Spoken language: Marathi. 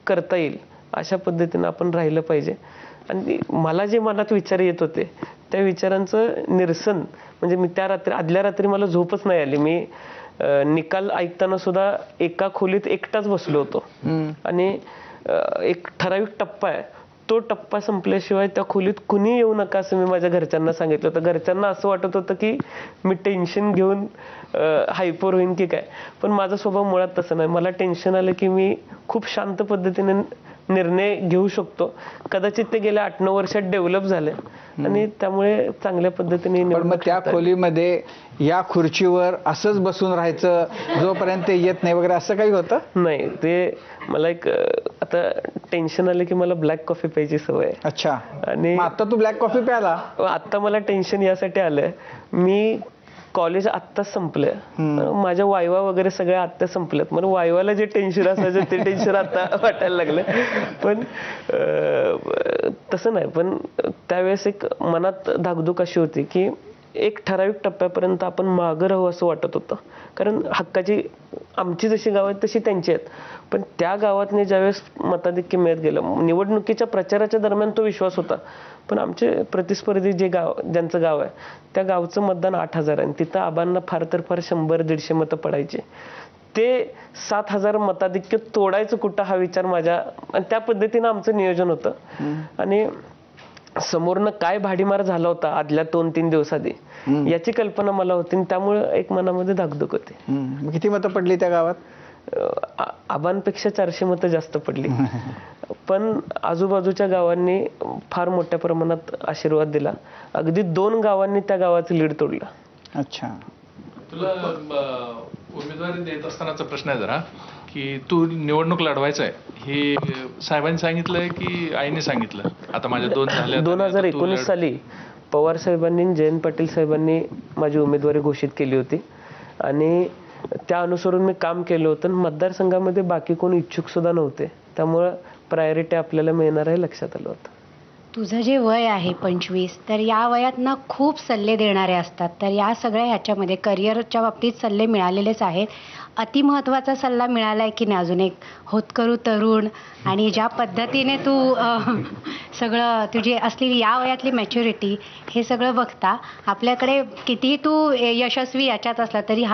करता येईल अशा पद्धतीनं आपण राहिलं पाहिजे. आणि मला जे मनात विचार येत होते त्या विचारांचं निरसन म्हणजे मी त्या रात्री आदल्या रात्री मला झोपच नाही आली. मी निकाल ऐकताना सुद्धा एका खोलीत एकटाच बसलो होतो. आणि एक ठराविक टप्पा आहे, तो टप्पा संपल्याशिवाय त्या खोलीत कुणी येऊ नका असं मी माझ्या घरच्यांना सांगितलं होतं. घरच्यांना असं वाटत होतं की मी टेन्शन घेऊन हायपर होईन की काय, पण माझा स्वभाव मुळात तसं नाही. मला टेन्शन आलं की मी खूप शांत पद्धतीने निर्णय घेऊ शकतो. कदाचित ते गेल्या 8-9 वर्षात डेव्हलप झाले आणि त्यामुळे चांगल्या पद्धतीने. पण मग त्या खोलीमध्ये या खुर्चीवर असंच बसून राहायचं जोपर्यंत येत नाही वगैरे असं काही होतं? नाही, ते मला एक आता टेन्शन आलं की मला ब्लॅक कॉफी प्यायची सवय आहे. अच्छा. आणि आता तू ब्लॅक कॉफी प्याला? आता मला टेन्शन यासाठी आलंय, मी कॉलेज आत्ताच संपलंय, माझ्या वायवा वगैरे सगळ्या आत्ता संपल्यात. मला वायवाला जे टेन्शन असायचं ते टेन्शन आता वाटायला लागलं. पण तसं नाही, पण त्यावेळेस एक मनात धाकधूक अशी होती की एक ठराविक टप्प्यापर्यंत आपण मागं राहू असं वाटत होतं. कारण हक्काची आमची जशी गाव आहेत तशी त्यांची आहेत. पण त्या गावातने ज्यावेळेस मताधिक्य मिळत गेलं, निवडणुकीच्या प्रचाराच्या दरम्यान तो विश्वास होता. पण आमचे प्रतिस्पर्धी ज्यांचं गाव आहे त्या गावचं मतदान 8,000 आहे. तिथं आबांना फार तर फार 100-150 मतं पडायचे. ते 7,000 मताधिक्य तोडायचं कुठं हा विचार माझ्या, आणि त्या पद्धतीनं आमचं नियोजन होतं. आणि समोरनं काय भाडीमार झाला होता आदल्या 2-3 दिवस आधी याची कल्पना मला होती. त्यामुळे एक मनामध्ये धाकधूक होती. किती मतं पडली त्या गावात? आबांपेक्षा 400 मतं जास्त पडली. पण आजूबाजूच्या गावांनी फार मोठ्या प्रमाणात आशीर्वाद दिला. अगदी 2 गावांनी त्या गावाचं लीड तोडलं. अच्छा. तुला उमेदवारी देत असतानाचा प्रश्न आहे जरा, की तू निवडणूक लढवायचं आहे हे साहेबांनी सांगितलंय की आईने सांगितलं? आता माझ्या 2 झाल्या. 2019 साली पवार साहेबांनी जयंत पाटील साहेबांनी माझी उमेदवारी घोषित केली होती आणि त्या अनुसरून मी काम केलं होतं. मतदारसंघामध्ये बाकी कोण इच्छुक सुद्धा नव्हते, त्यामुळं प्रायोरिटी आपल्याला मिळणार आहे लक्षात आलं होतं. तुझं जे वय आहे 25, तर या वयात ना खूप सल्ले देणारे असतात. तर या सगळ्या ह्याच्यामध्ये करिअरच्या बाबतीत सल्ले मिळालेलेच आहेत. अतिमहत्त्वाचा सल्ला मिळाला आहे की नाही अजून एक, होतकरू तरुण, आणि ज्या पद्धतीने तू सगळं तुझी असलेली या वयातली मॅच्युरिटी हे सगळं बघता आपल्याकडे कितीही तू यशस्वी याच्यात असला तरी हा